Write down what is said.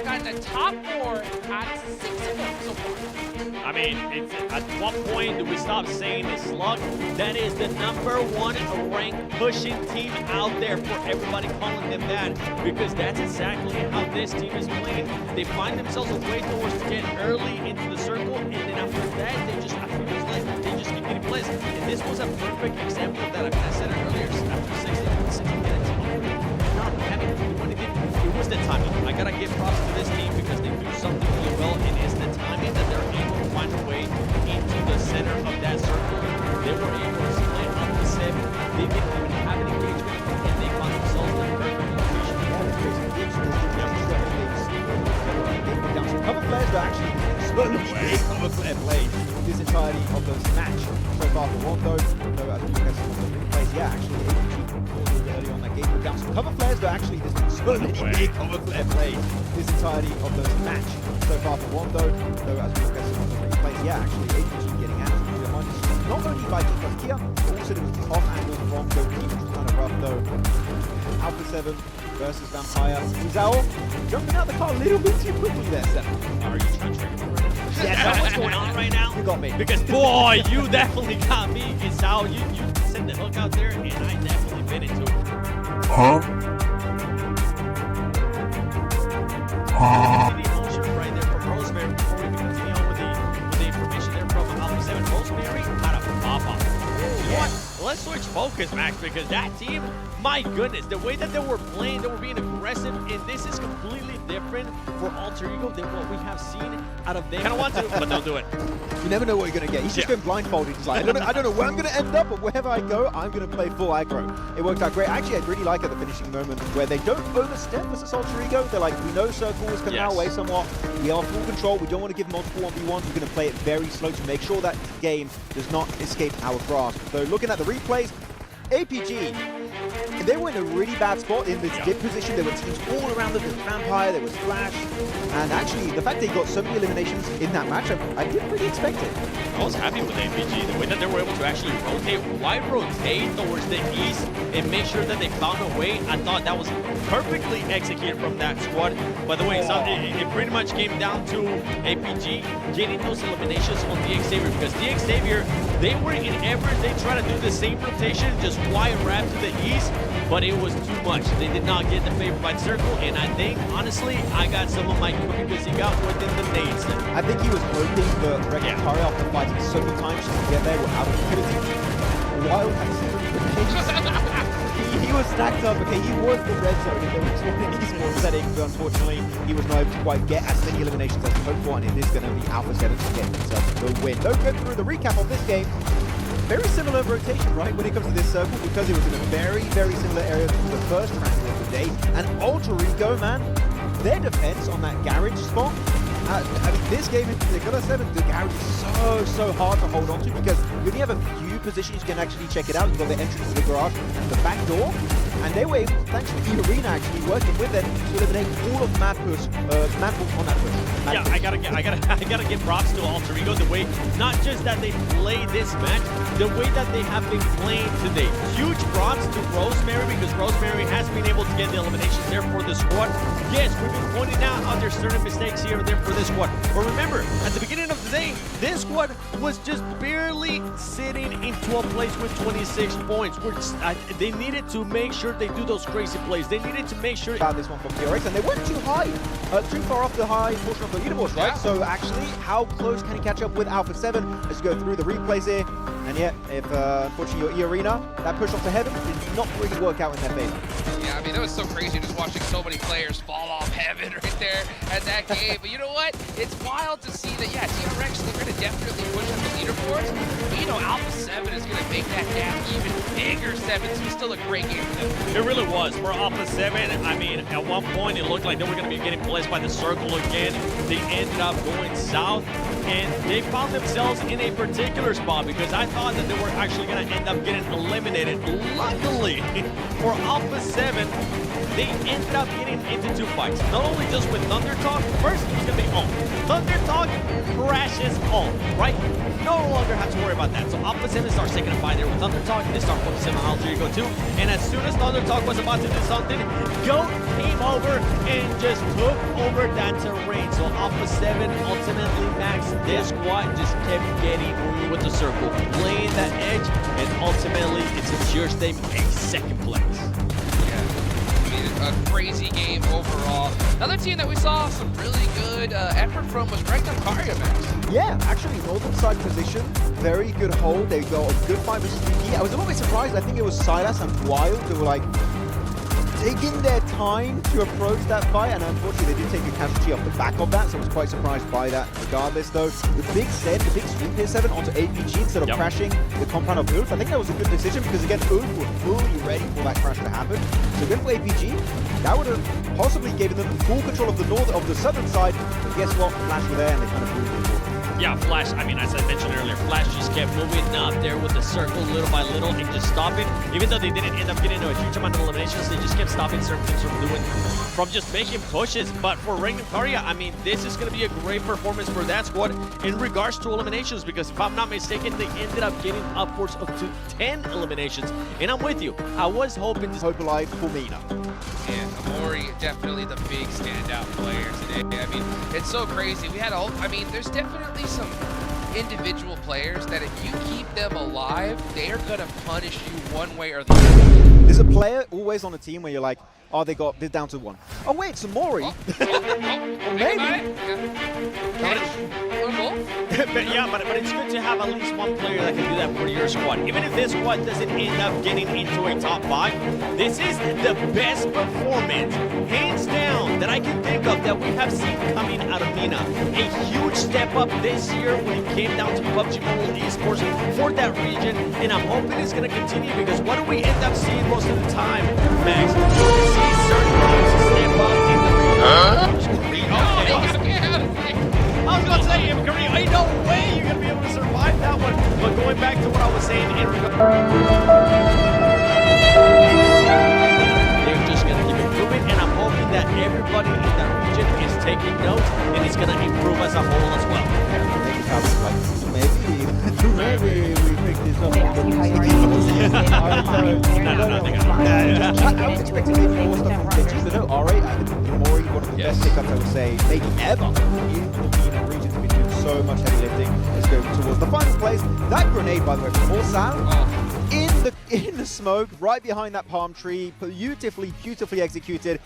gotten the top 4 out of 6 of them so far. I mean, at what point do we stop saying it's luck? That is the #1 ranked pushing team out there for everybody calling them that, because that's exactly how this team is playing. They find themselves a way towards to get early into the circle, and then after that, they just keep getting blessed. And this was a perfect example of that. I mean, I said it earlier, after 60 minutes, not having to do anything. It was the timing. I gotta give props to this team because they do something really well, and it's the timing that they're able to find a way into the center of that circle. They were able to split up the 7. They didn't even have an engagement, and they found themselves in the perfect location. Cover players are actually certainly big cover player played this entirety of this match so far for Rondo. So as we look at some of the replays, yeah, actually APG early on that game with some cover players, but actually there's been so many big cover player played this entirety of this match so far for Rondo. So as we look at some of the replays, yeah, actually APG getting absolutely demolished. Not only by Defense Kia, but also there was the off angle from the team, which was kind of rough though. Alpha 7 versus Vampire. Uzao jumping out the car a little bit too quickly there, Seth. Are you trying to trigger me right now? Yeah, that's what's going on right now. You got me. Because, boy, you definitely got me. It's how you sent the hook out there, and I definitely bit into it. Huh? The emotion right there from Rosemary before we can continue on with the information there from Alpha 7. Rosemary had a pop-up. You know what? Let's switch focus, Max, because that team, my goodness, the way that they were playing, they were being aggressive, and this is completely different for Alter Ego than what we have seen out of them. I kind of want to, but don't do it. You never know what you're going to get. He's just going blindfolded. He's like, I don't know where I'm going to end up, but wherever I go, I'm going to play full aggro. It worked out great. Actually, I really like at the finishing moment where they don't overstep versus Alter Ego. They're like, we know circle is coming our way somewhat. We are full control. We don't want to give multiple 1v1s. We're going to play it very slow to make sure that game does not escape our grasp. So looking at the replays, APG, they were in a really bad spot in this dip position. There were teams all around them. There was Vampire, there was Flash, and actually the fact they got so many eliminations in that matchup, I didn't really expect it. I was happy with APG, the way that they were able to actually rotate. Why rotate towards the east and make sure that they found a way? I thought that was perfectly executed from that squad. By the way, it pretty much came down to APG getting those eliminations on the Xavier, because the Xavier, they were in effort. They tried to do the same rotation, just wire wrap to the east, but it was too much. They did not get the favorified circle, and I think, honestly, I got some of my cooking because he got within the nades. I think he was hoping for Rex to hurry after fighting so many times just to get there without utility. Wild he was stacked up. Okay, he was the red zone if they were in an esports setting, but unfortunately, he was not able to quite get as many eliminations as he hoped for, and it is going to be Alpha 7 to get himself the win. Don't go through the recap of this game. Very similar rotation, right, when it comes to this circle, because it was in a very, very similar area to the first round of the day. And Alter Ego, man, their defense on that garage spot, I mean, this game, they're gonna say that the garage is so hard to hold on to, because you only have a few positions you can actually check it out. You've got the entrance to the garage and the back door, and they were able, thanks to the arena actually working with them, to eliminate all of Mad Push, Mad Push on that push. Yeah, I gotta give props to Alter Ego, the way, not just that they played this match, the way that they have been playing today. Huge props to Rosemary, because Rosemary has been able to get the eliminations there for the squad. Yes, we've been pointing out how there's certain mistakes here and there for this squad. But remember, at the beginning of the day, this squad was just barely sitting in 12th place with 26 points. They needed to make sure they do those crazy plays. They needed to make sure... About this one from PRX, and they weren't too high, too far off the high portion of the leaderboards, right? Yeah. So actually, how close can he catch up with Alpha 7? Let's go through the replays here. And yet, if unfortunately your E-Arena, that push off to heaven did not really work out in their favor. Yeah, I mean, that was so crazy just watching so many players fall off heaven right there at that game. But you know what? It's wild to see that, yeah, TRX, they're going to definitely push up the leaderboards. But, you know, Alpha 7 is going to make that gap even bigger. 7, so it's still a great game for them. It really was. For Alpha 7, I mean, at one point it looked like they were going to be getting blessed by the circle again. They ended up going south, and they found themselves in a particular spot, because I thought that they were actually going to end up getting eliminated. Luckily for Alpha 7, they ended up getting into 2 fights. Not only just with Thunder Talk, first it was going to be Ohm. Thunder Talk crashes Ohm, right? No longer have to worry about that. So Alpha 7 starts taking a fight there with Thunder Talk. They start focusing on Algerico too. And as soon as Thunder Talk was about to do something, Goat came over and just took over that terrain. So Alpha 7 ultimately maxed their squad, just kept getting with the circle, playing that edge, and ultimately it secures them a 2nd place. A crazy game overall. Another team that we saw some really good effort from was Max. Yeah, actually, northern side position, very good hold. They got a good fight with Sneaky. I was a little bit surprised. I think it was Silas and Wild who were like taking their time to approach that fight, and unfortunately they did take a casualty off the back of that, so I was quite surprised by that. Regardless though, the big sweep here 7 onto APG instead of crashing the compound of Ulf. I think that was a good decision because again, Ulf were fully ready for that crash to happen. So good for APG. That would have possibly given them full control of the southern side, but guess what? Flash were there and they kind of moved it. Yeah, Flash, I mean, as I mentioned earlier, Flash just kept moving up there with the circle little by little and just stopping. Even though they didn't end up getting into a huge amount of eliminations, they just kept stopping certain things from just making pushes. But for Rangam Karya, I mean, this is going to be a great performance for that squad in regards to eliminations, because if I'm not mistaken, they ended up getting upwards of to 10 eliminations. And I'm with you. I was hoping to hope alive for Mina. And Amori, definitely the big standout player today. I mean, it's so crazy. We had I mean, there's definitely some individual players that if you keep them alive, they are going to punish you one way or the other. There's a player always on a team where you're like, oh, they're down to 1. Oh wait, it's Amori. Maybe. But it's good to have at least one player that can do that for your squad. Even if this squad doesn't end up getting into a top 5, this is the best performance, hands down, that I can think of that we have seen coming out of Mina. A huge step up this year when it came down to PUBG Mobile Esports for that region, and I'm hoping it's going to continue, because what do we end up seeing most of the time, Max? We see certain teams step up in the region. I was going to say, in Korea, ain't no way you're going to be able to survive that one. But going back to what I was saying in regard, they're just going to keep improving, and I'm hoping that everybody in that region is taking notes, and it's going to improve as a whole as well. Maybe we pick this up. I was expecting maybe more stuff from Pitches, but no, alright, Amori, one of the best pickups I would say, maybe ever, in the Mina region, to be doing so much heavy lifting. Let's go towards the final place. That grenade, by the way, from Orsal, in the smoke, right behind that palm tree, beautifully executed.